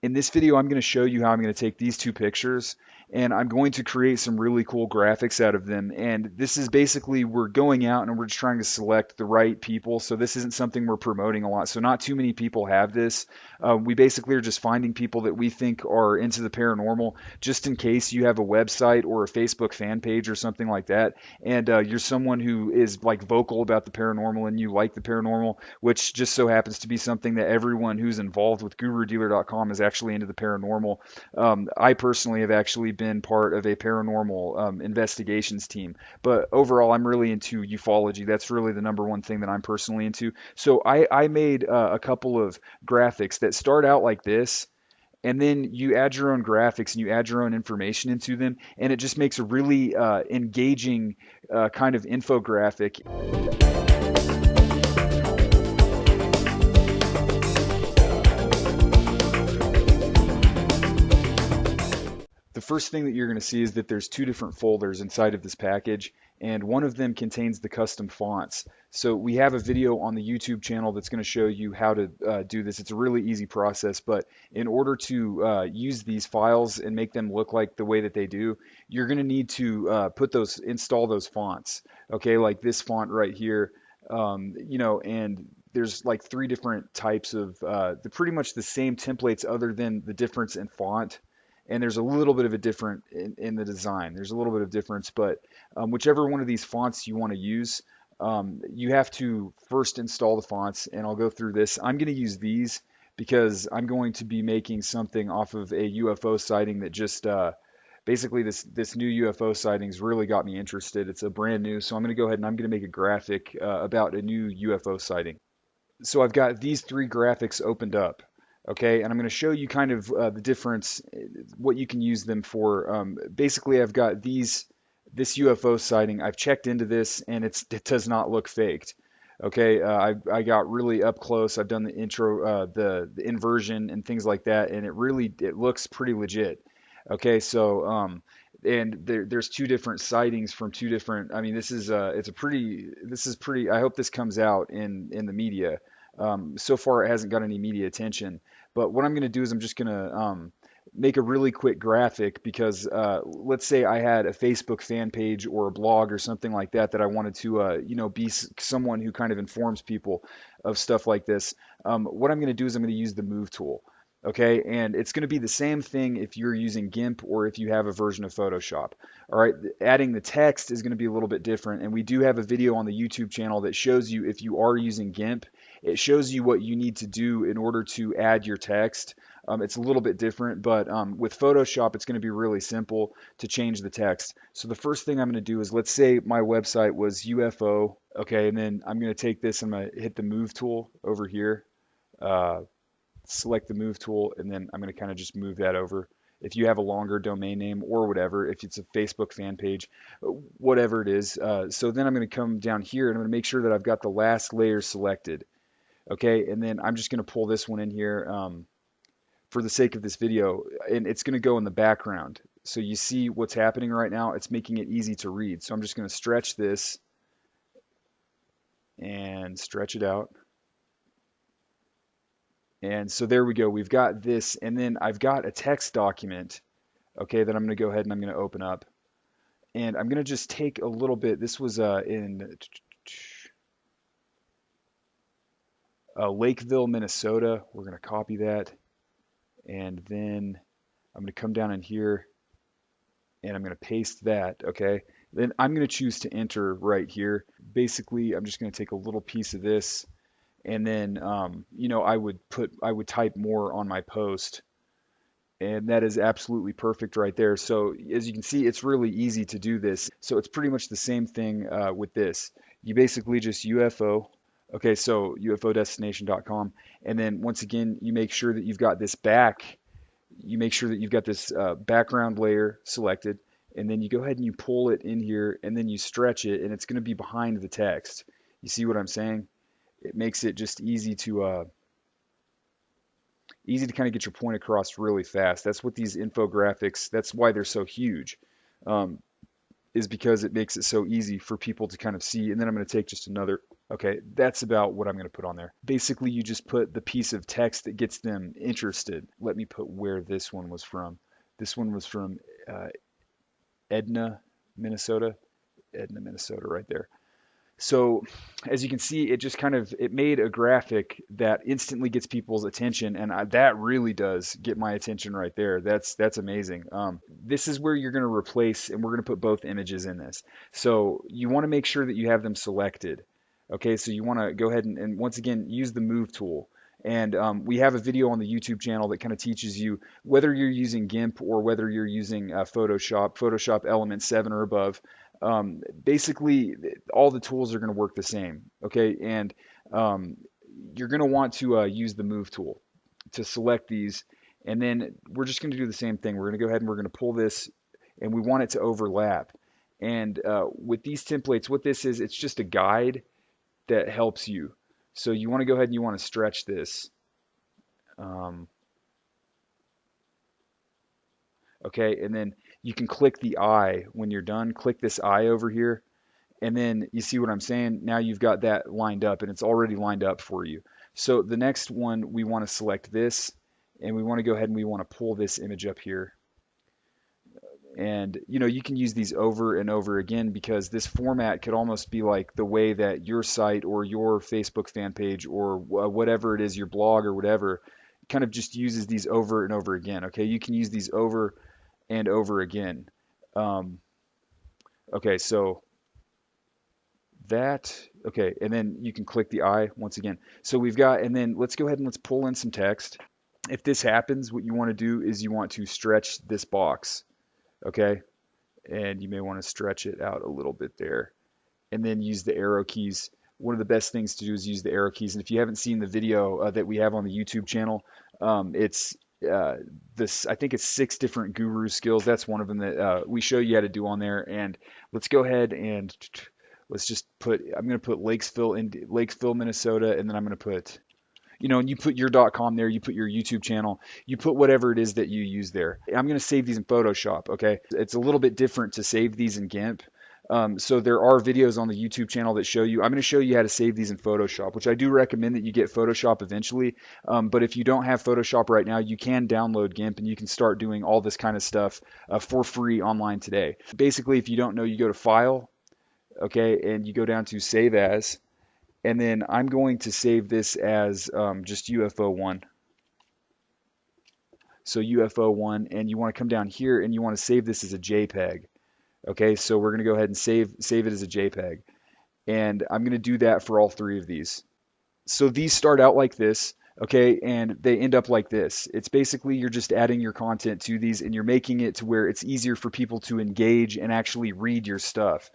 In this video, I'm going to show you how I'm going to take these two pictures and I'm going to create some really cool graphics out of them. And this is basically, we're going out and we're just trying to select the right people. So this isn't something we're promoting a lot. So not too many people have this. We basically are just finding people that we think are into the paranormal, just in case you have a website or a Facebook fan page or something like that. And you're someone who is like vocal about the paranormal and you like the paranormal, which just so happens to be something that everyone who's involved with GuruDealer.com is actually into the paranormal. I personally have actually been part of a paranormal investigations team, but overall, I'm really into ufology. That's really the number one thing that I'm personally into. So I made a couple of graphics that start out like this. And then you add your own graphics and you add your own information into them, and it just makes a really engaging kind of infographic. The first thing that you're going to see is that there's two different folders inside of this package, and one of them contains the custom fonts. So we have a video on the YouTube channel that's going to show you how to do this. It's a really easy process, but in order to use these files and make them look like the way that they do, you're going to need to install those fonts. Okay, like this font right here, and there's like three different types of, pretty much the same templates other than the difference in font, and there's a little bit of a different in the design. There's a little bit of difference, but whichever one of these fonts you want to use, you have to first install the fonts, and I'll go through this. I'm going to use these because I'm going to be making something off of a UFO sighting that just basically this new UFO sightings really got me interested. It's a brand new, so I'm going to go ahead and I'm going to make a graphic about a new UFO sighting. So I've got these three graphics opened up. Okay, and I'm going to show you kind of the difference, what you can use them for. Basically, I've got this UFO sighting. I've checked into this, and it does not look faked. Okay, I got really up close. I've done the intro, the inversion, and things like that, and it looks pretty legit. Okay, so and there's two different sightings from two different. I mean, this is pretty. I hope this comes out in the media. So far, it hasn't got any media attention. But what I'm going to do is I'm just going to make a really quick graphic because let's say I had a Facebook fan page or a blog or something like that that I wanted to, be someone who kind of informs people of stuff like this. What I'm going to do is I'm going to use the Move tool. Okay, and it's going to be the same thing if you're using GIMP or if you have a version of Photoshop. All right, adding the text is going to be a little bit different, and we do have a video on the YouTube channel that shows you if you are using GIMP, it shows you what you need to do in order to add your text. It's a little bit different, but with Photoshop, it's going to be really simple to change the text. So the first thing I'm going to do is, let's say my website was UFO, okay, and then I'm going to take this, I'm going to hit the Move tool over here. Select the Move tool, and then I'm going to kind of just move that over. If you have a longer domain name or whatever, if it's a Facebook fan page, whatever it is. So then I'm going to come down here and I'm going to make sure that I've got the last layer selected. Okay, and then I'm just going to pull this one in here for the sake of this video, and it's going to go in the background. So you see what's happening right now. It's making it easy to read. So I'm just going to stretch this and stretch it out. And so there we go. We've got this, and then I've got a text document, okay, that I'm going to go ahead and I'm going to open up. And I'm going to just take a little bit. This was in Lakeville, Minnesota. We're going to copy that. And then I'm going to come down in here, and I'm going to paste that, okay? Then I'm going to choose to enter right here. Basically, I'm just going to take a little piece of this. And then, I would type more on my post, and that is absolutely perfect right there. So as you can see, it's really easy to do this. So it's pretty much the same thing with this. You basically just UFO, okay, so UFOdestination.com, and then once again, you make sure that you've got this background layer selected, and then you go ahead and you pull it in here, and then you stretch it, and it's going to be behind the text. You see what I'm saying? It makes it just easy to kind of get your point across really fast. That's what these infographics, that's why they're so huge, is because it makes it so easy for people to kind of see. And then I'm going to take just another Okay, that's about what I'm going to put on there. Basically, you just put the piece of text that gets them interested. Let me put where this one was from. This one was from uh, Edna, Minnesota. Edna, Minnesota, right there. So as you can see, it just kind of it made a graphic that instantly gets people's attention, and that really does get my attention right there. That's amazing. This is where you're going to replace, and we're going to put both images in this. So you want to make sure that you have them selected. Okay, so you want to go ahead and once again use the move tool. And we have a video on the YouTube channel that kind of teaches you whether you're using GIMP or whether you're using Photoshop Element 7 or above. Basically, all the tools are going to work the same. Okay, and um, you're going to want to use the move tool to select these. And then we're just going to do the same thing. We're going to go ahead and we're going to pull this, and we want it to overlap. And with these templates, what this is, it's just a guide that helps you. So you want to go ahead and you want to stretch this. Um, okay, and then you can click the eye when you're done. Click this eye over here, and then you see what I'm saying? Now you've got that lined up, and it's already lined up for you. So the next one, we want to select this, and we want to go ahead and we want to pull this image up here. And you can use these over and over again because this format could almost be like the way that your site or your Facebook fan page or whatever it is, your blog or whatever, kind of just uses these over and over again. Okay, you can use these over and over again. Um, okay, so okay, and then you can click the eye once again. So we've got, and then let's go ahead and let's pull in some text. If this happens, what you want to do is you want to stretch this box. Okay, and you may want to stretch it out a little bit there, and then use the arrow keys. One of the best things to do is use the arrow keys. And if you haven't seen the video that we have on the YouTube channel, it's I think it's 6 different guru skills. That's one of them that we show you how to do on there. And let's go ahead and let's just put, I'm going to put Lakesville, Minnesota, and then I'm going to put, and you put your .com there, you put your YouTube channel, you put whatever it is that you use there. I'm going to save these in Photoshop, okay? It's a little bit different to save these in GIMP. So there are videos on the YouTube channel that show you. I'm going to show you how to save these in Photoshop, which I do recommend that you get Photoshop eventually. But if you don't have Photoshop right now, you can download GIMP and you can start doing all this kind of stuff for free online today. Basically, if you don't know, you go to File, okay, and you go down to Save As. And then I'm going to save this as just UFO1. So UFO1, and you want to come down here and you want to save this as a JPEG. Okay, so we're going to go ahead and save it as a JPEG. And I'm going to do that for all 3 of these. So these start out like this, okay, and they end up like this. It's basically you're just adding your content to these and you're making it to where it's easier for people to engage and actually read your stuff.